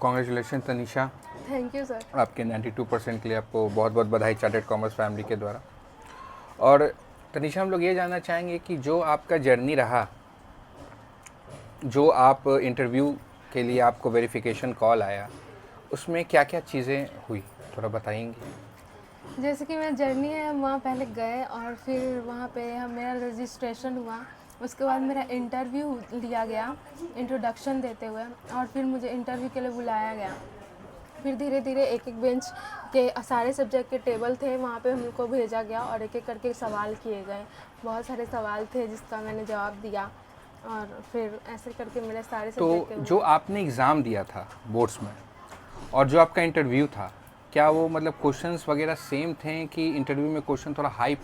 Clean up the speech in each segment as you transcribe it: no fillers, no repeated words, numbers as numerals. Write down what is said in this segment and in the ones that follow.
Congratulation Tanisha, thank you sir. आपके 92% के लिए आपको बहुत बहुत बधाई चार्टर्ड कॉमर्स फैमिली के द्वारा। और तनीषा, हम लोग ये जानना चाहेंगे कि जो आपका जर्नी रहा, जो आप इंटरव्यू के लिए आपको वेरिफिकेशन कॉल आया, उसमें क्या क्या चीज़ें हुई, थोड़ा बताएंगे? जैसे कि मेरा जर्नी है, हम वहाँ पहले गए और फिर वहाँ पे मेरा रजिस्ट्रेशन हुआ। उसके बाद मेरा इंटरव्यू लिया गया इंट्रोडक्शन देते हुए, और फिर मुझे इंटरव्यू के लिए बुलाया गया। फिर धीरे धीरे एक एक बेंच के सारे सब्जेक्ट के टेबल थे, वहाँ पे हमको भेजा गया और एक एक करके सवाल किए गए। बहुत सारे सवाल थे जिसका मैंने जवाब दिया, और फिर ऐसे करके मेरे सारे सब्जेक्ट तो जो आपने एग्ज़ाम दिया था बोर्ड्स में और जो आपका इंटरव्यू था, क्या वो मतलब क्वेश्चंस वगैरह सेम थे कि इंटरव्यू में क्वेश्चन थोड़ा हाई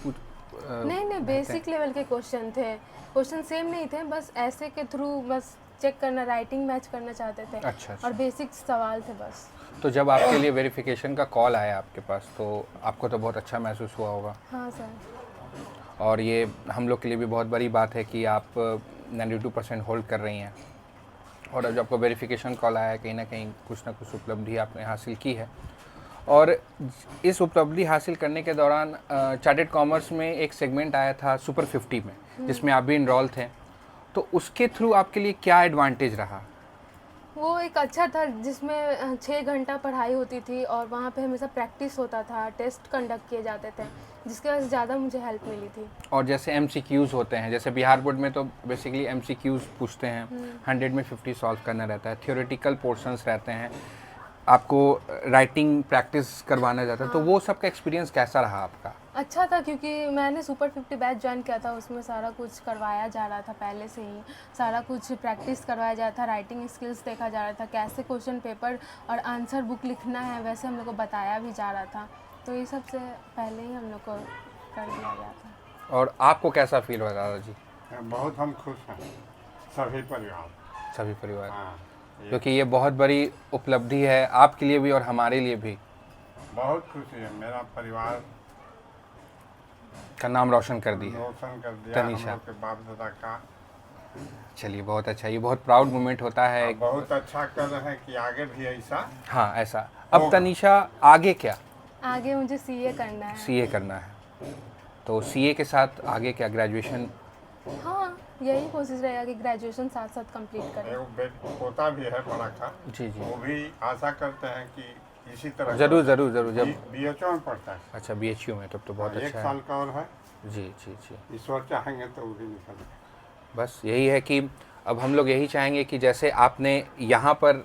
नहीं, बेसिक लेवल के क्वेश्चन थे। क्वेश्चन सेम नहीं थे, बस ऐसे के थ्रू बस चेक करना, राइटिंग मैच करना चाहते थे। अच्छा। और बेसिक सवाल थे बस। तो जब आपके लिए वेरिफिकेशन का कॉल आया आपके पास, तो आपको तो बहुत अच्छा महसूस हुआ होगा। हाँ सर। और ये हम लोग के लिए भी बहुत बड़ी बात है कि आप 92% होल्ड कर रही हैं, और जब आपको वेरिफिकेशन कॉल आया, कहीं ना कुछ उपलब्धि आपने हासिल की है। और इस उपलब्धि हासिल करने के दौरान चार्टर्ड कॉमर्स में एक सेगमेंट आया था सुपर 50 में, जिसमें आप भी इनरोल थे, तो उसके थ्रू आपके लिए क्या एडवांटेज रहा? वो एक अच्छा था जिसमें 6 घंटा पढ़ाई होती थी और वहाँ पे हमेशा प्रैक्टिस होता था, टेस्ट कंडक्ट किए जाते थे, जिसकी वजह से ज़्यादा मुझे हेल्प मिली थी। और जैसे MCQs होते हैं, जैसे बिहार बोर्ड में तो बेसिकली MCQs पूछते हैं, 100 में 50 सॉल्व करना रहता है, थियोरेटिकल पोर्शंस रहते हैं, आपको राइटिंग प्रैक्टिस करवाना जाता है। तो वो सब का एक्सपीरियंस कैसा रहा आपका? अच्छा था, क्योंकि मैंने सुपर 50 बैच ज्वाइन किया था, उसमें सारा कुछ करवाया जा रहा था, पहले से ही सारा कुछ प्रैक्टिस करवाया जा रहा था, राइटिंग स्किल्स देखा जा रहा था, कैसे क्वेश्चन पेपर और आंसर बुक लिखना है वैसे हम लोग को बताया भी जा रहा था। तो ये सब से पहले ही हम लोग को कर दिया गया था। और आपको कैसा फील हुआ दादाजी? बहुत हम खुश हैं, सभी परिवार। हाँ, क्योंकि ये बहुत बड़ी उपलब्धि है आपके लिए भी और हमारे लिए भी। बहुत खुशी है, मेरा परिवार का नाम रोशन कर दिया तनीषा हम लोग के बाप दादा का। चलिए, बहुत अच्छा, ये बहुत प्राउड मोमेंट होता है। बहुत अच्छा कर रहे हैं कि आगे भी ऐसा। हाँ, ऐसा। अब तनीषा, आगे क्या? आगे मुझे CA करना है। CA करना है, तो CA के साथ आगे क्या, ग्रेजुएशन? हाँ, यही कोशिश रहेगा कि ग्रेजुएशन साथ साथ कंप्लीट करें। एक पोता भी है बड़ा का। जी जी। वो भी आशा करते हैं कि इसी तरह। जरूर जरूर जरूर। जब BHU में पढ़ता है। अच्छा, BHU में, तब तो बहुत अच्छा है। 1 साल का और है। जी जी जी। ईश्वर चाहेंगे तो वो भी निकल। बस यही है कि अब हम लोग यही चाहेंगे कि जैसे आपने यहाँ पर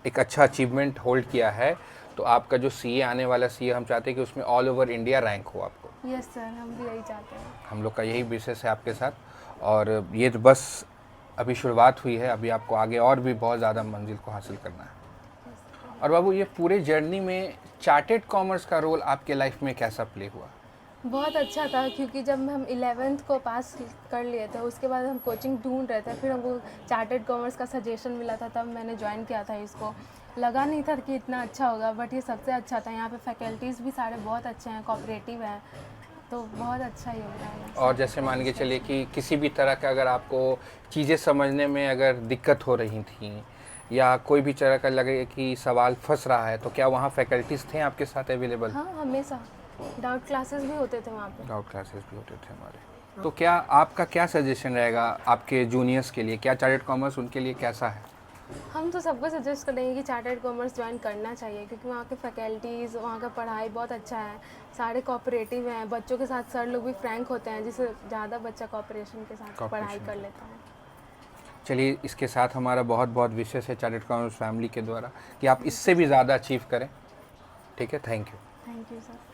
एक अच्छा अचीवमेंट होल्ड किया है, तो आपका जो CA आने वाला CA, हम चाहते हैं कि उसमें ऑल ओवर इंडिया रैंक हो आपको। यस सर, हम भी यही चाहते हैं। हम लोग का यही विशेष है आपके साथ। और ये तो बस अभी शुरुआत हुई है, अभी आपको आगे और भी बहुत ज़्यादा मंजिल को हासिल करना है। और बाबू, ये पूरे जर्नी में चार्टर्ड कॉमर्स का रोल आपके लाइफ में कैसा प्ले हुआ? बहुत अच्छा था, क्योंकि जब हम 11th को पास कर लिए थे, उसके बाद हम कोचिंग ढूंढ रहे थे, फिर हमको चार्टर्ड कॉमर्स का सजेशन मिला था, तब मैंने ज्वाइन किया था इसको। लगा नहीं था कि इतना अच्छा होगा, बट ये सबसे अच्छा था। यहाँ पे फैकल्टीज़ भी सारे बहुत अच्छे हैं, कोऑपरेटिव हैं, तो बहुत अच्छा योगदान है। और जैसे मान के चलिए कि किसी भी तरह का अगर आपको चीज़ें समझने में अगर दिक्कत हो रही थी, या कोई भी तरह का लगे कि सवाल फंस रहा है, तो क्या वहाँ फैकल्टीज़ थे आपके साथ अवेलेबल? हाँ, हमेशा डाउट क्लासेस भी होते थे वहाँ पे। डाउट क्लासेस भी होते थे हमारे। तो क्या आपका क्या सजेशन रहेगा आपके जूनियर्स के लिए? क्या चार्टर्ड कॉमर्स उनके लिए कैसा है? हम तो सबको सजेस्ट करेंगे कि चार्टर्ड कॉमर्स ज्वाइन करना चाहिए, क्योंकि वहाँ के फैकल्टीज़, वहाँ का पढ़ाई बहुत अच्छा है, सारे कोऑपरेटिव हैं, बच्चों के साथ सर लोग भी फ्रैंक होते हैं, जिससे ज़्यादा बच्चा कोऑपरेशन के साथ पढ़ाई कर लेता है। चलिए, इसके साथ हमारा बहुत बहुत विशेष है चार्टर्ड कॉमर्स फैमिली के द्वारा कि आप इससे भी ज़्यादा अचीव करें। ठीक है, thank you. Thank you sir.